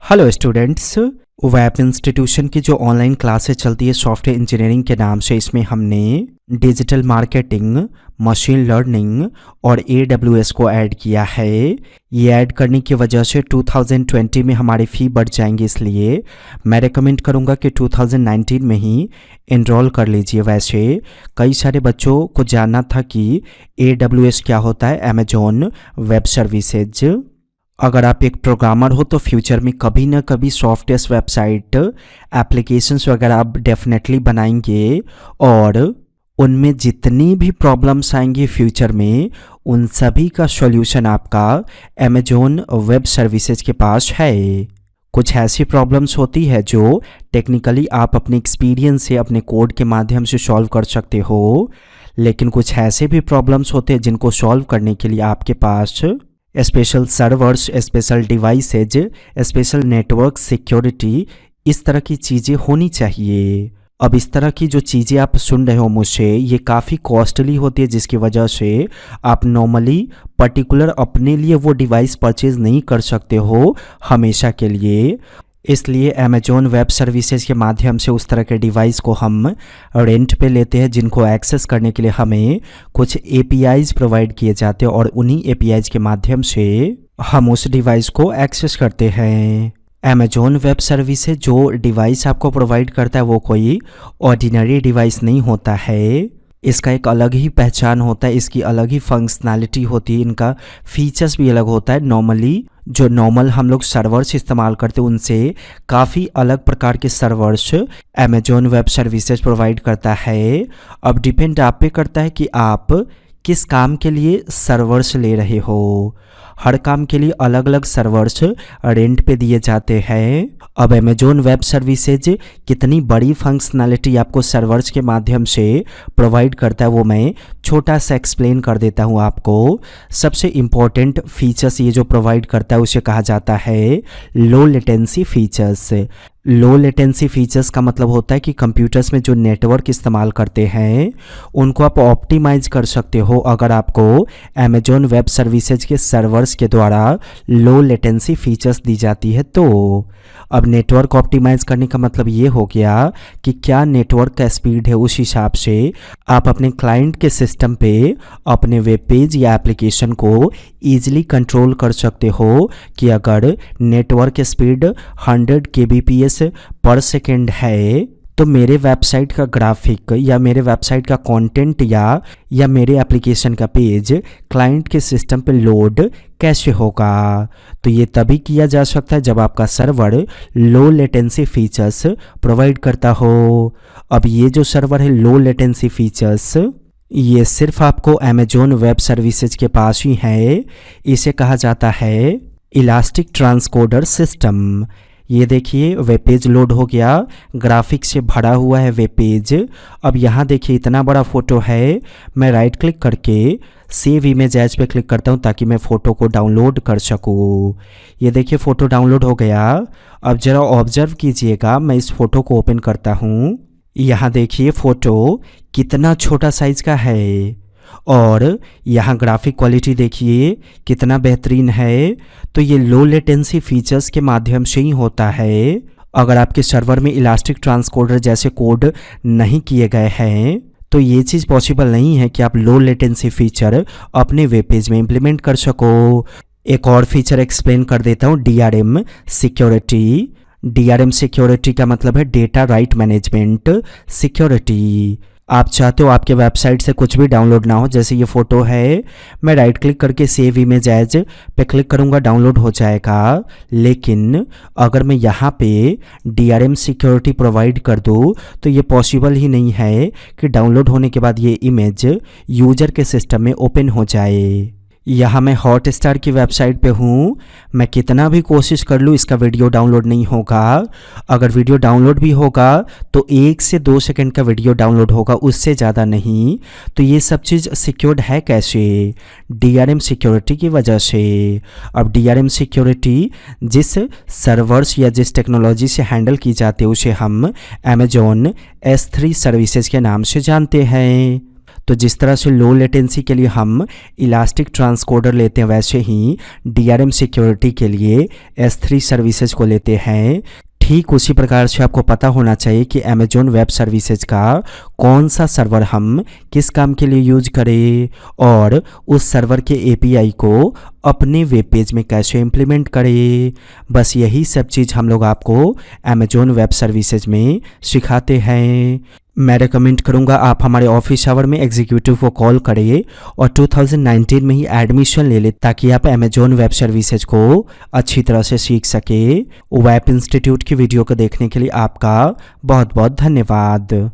Hello students, web institution की जो online classes चलती है सॉफ्टवेयर इंजीनियरिंग के नाम से, इसमें हमने डिजिटल मार्केटिंग, मशीन लर्निंग और AWS को ऐड किया है। ये ऐड करने की वजह से 2020 में हमारी फ़ी बढ़ जाएंगी, इसलिए मैं रेकमेंड करूँगा कि 2019 में ही इनरोल कर लीजिए। वैसे कई सारे बच्चों को जानना था कि AWS क्या होता है, अमेजॉन वेब सर्विसेज। अगर आप एक प्रोग्रामर हो तो फ्यूचर में कभी ना कभी सॉफ्टवेयर, वेबसाइट, एप्लीकेशंस वगैरह आप डेफिनेटली बनाएंगे और उनमें जितनी भी प्रॉब्लम्स आएंगी फ्यूचर में, उन सभी का सॉल्यूशन आपका अमेजॉन वेब सर्विसेज के पास है। कुछ ऐसी प्रॉब्लम्स होती है जो टेक्निकली आप अपने एक्सपीरियंस से, अपने कोड के माध्यम से सॉल्व कर सकते हो, लेकिन कुछ ऐसे भी प्रॉब्लम्स होते हैं जिनको सॉल्व करने के लिए आपके पास special servers, special devices, special network security, इस तरह की चीज़ें होनी चाहिए। अब इस तरह की जो चीज़ें आप सुन रहे हो मुझसे, ये काफ़ी कॉस्टली होती है, जिसकी वजह से आप नॉर्मली पर्टिकुलर अपने लिए वो डिवाइस परचेज नहीं कर सकते हो हमेशा के लिए। इसलिए अमेजॉन वेब सर्विसेज के माध्यम से उस तरह के डिवाइस को हम रेंट पे लेते हैं, जिनको एक्सेस करने के लिए हमें कुछ APIs प्रोवाइड किए जाते हैं और उन्हीं APIs के माध्यम से हम उस डिवाइस को एक्सेस करते हैं। अमेजॉन वेब सर्विसेज जो डिवाइस आपको प्रोवाइड करता है वो कोई ऑर्डिनरी डिवाइस नहीं होता है। इसका एक अलग ही पहचान होता है, इसकी अलग ही फंक्शनैलिटी होती है, इनका फीचर्स भी अलग होता है। जो नॉर्मल हम लोग सर्वर्स इस्तेमाल करते हैं उनसे काफ़ी अलग प्रकार के servers Amazon web services provide करता है। अब डिपेंड आप पे करता है कि आप किस काम के लिए सर्वर्स ले रहे हो। हर काम के लिए अलग अलग सर्वर्स रेंट पे दिए जाते हैं। अब अमेजॉन वेब सर्विसेज कितनी बड़ी फंक्शनैलिटी आपको सर्वर्स के माध्यम से प्रोवाइड करता है, वो मैं छोटा सा एक्सप्लेन कर देता हूँ आपको। सबसे इम्पोर्टेंट फीचर्स ये जो प्रोवाइड करता है उसे कहा जाता है low latency features. Low latency features का मतलब होता है कि कंप्यूटर्स में जो नेटवर्क इस्तेमाल करते हैं उनको आप ऑप्टिमाइज कर सकते हो अगर आपको अमेजॉन वेब सर्विसेज के सर्वर्स के द्वारा लो लेटेंसी फीचर्स दी जाती है। तो अब नेटवर्क ऑप्टिमाइज करने का मतलब ये हो गया कि क्या नेटवर्क का स्पीड है, उस हिसाब से आप अपने क्लाइंट के सिस्टम पे अपने वेब पेज या एप्लीकेशन को ईजिली कंट्रोल कर सकते हो कि अगर नेटवर्क स्पीड 100 kbps पर सेकेंड है तो मेरे वेबसाइट का ग्राफिक या मेरे वेबसाइट का कंटेंट या मेरे एप्लीकेशन का पेज क्लाइंट के सिस्टम पे लोड कैसे होगा। तो ये तभी किया जा सकता है जब आपका server low latency features provide करता हो। अब ये जो सर्वर है लो लेटेंसी फीचर्स, ये सिर्फ आपको अमेजॉन वेब सर्विसेज के पास ही है। इसे कहा जाता है इलास्टिक ट्रांसकोडर सिस्टम। ये देखिए वेब पेज लोड हो गया, ग्राफिक से भरा हुआ है वेब पेज। अब यहाँ देखिए इतना बड़ा फ़ोटो है, मैं राइट क्लिक करके सेव इमेज एज पे क्लिक करता हूँ ताकि मैं फ़ोटो को डाउनलोड कर सकूँ। ये देखिए फ़ोटो डाउनलोड हो गया। अब ज़रा ऑब्जर्व कीजिएगा, मैं इस फ़ोटो को ओपन करता हूँ। यहाँ देखिए फ़ोटो कितना छोटा साइज़ का है और यहाँ ग्राफिक क्वालिटी देखिए कितना बेहतरीन है। तो ये लो लेटेंसी फीचर्स के माध्यम से ही होता है। अगर आपके सर्वर में इलास्टिक ट्रांसकोडर जैसे कोड नहीं किए गए हैं तो ये चीज़ पॉसिबल नहीं है कि आप लो लेटेंसी फीचर अपने वेब पेज में इम्प्लीमेंट कर सको। एक और फीचर एक्सप्लेन कर देता हूँ, DRM सिक्योरिटी। DRM सिक्योरिटी का मतलब है डेटा राइट मैनेजमेंट सिक्योरिटी। आप चाहते हो आपके वेबसाइट से कुछ भी डाउनलोड ना हो, जैसे ये फ़ोटो है, मैं राइट क्लिक करके सेव इमेज एज पे क्लिक करूँगा, डाउनलोड हो जाएगा। लेकिन अगर मैं यहाँ पे DRM सिक्योरिटी प्रोवाइड कर दूँ तो ये पॉसिबल ही नहीं है कि डाउनलोड होने के बाद ये इमेज यूज़र के सिस्टम में ओपन हो जाए। यहाँ मैं हॉटस्टार की वेबसाइट पे हूँ, मैं कितना भी कोशिश कर लूँ इसका वीडियो डाउनलोड नहीं होगा। अगर वीडियो डाउनलोड भी होगा तो 1 से 2 सेकंड का वीडियो डाउनलोड होगा, उससे ज़्यादा नहीं। तो ये सब चीज़ सिक्योर्ड है कैसे? DRM सिक्योरिटी की वजह से। अब DRM सिक्योरिटी जिस सर्वर्स या जिस टेक्नोलॉजी से हैंडल की जाती है उसे हम अमेजॉन S3 सर्विसेज के नाम से जानते हैं। तो जिस तरह से लो लेटेंसी के लिए हम इलास्टिक ट्रांसकोडर लेते हैं, वैसे ही DRM सिक्योरिटी के लिए S3 सर्विसेज को लेते हैं। ठीक उसी प्रकार से आपको पता होना चाहिए कि अमेजोन वेब सर्विसेज का कौन सा सर्वर हम किस काम के लिए यूज करें और उस सर्वर के API को अपने वेब पेज में कैसे इम्प्लीमेंट करें। बस यही सब चीज़ हम लोग आपको अमेजोन वेब सर्विसेज में सिखाते हैं। मैं रेकमेंड करूंगा आप हमारे ऑफिस आवर में एग्जीक्यूटिव को कॉल करिए और 2019 में ही एडमिशन ले ले, ताकि आप अमेजोन वेब सर्विसेज को अच्छी तरह से सीख सके। वेब इंस्टीट्यूट की वीडियो को देखने के लिए आपका बहुत बहुत धन्यवाद।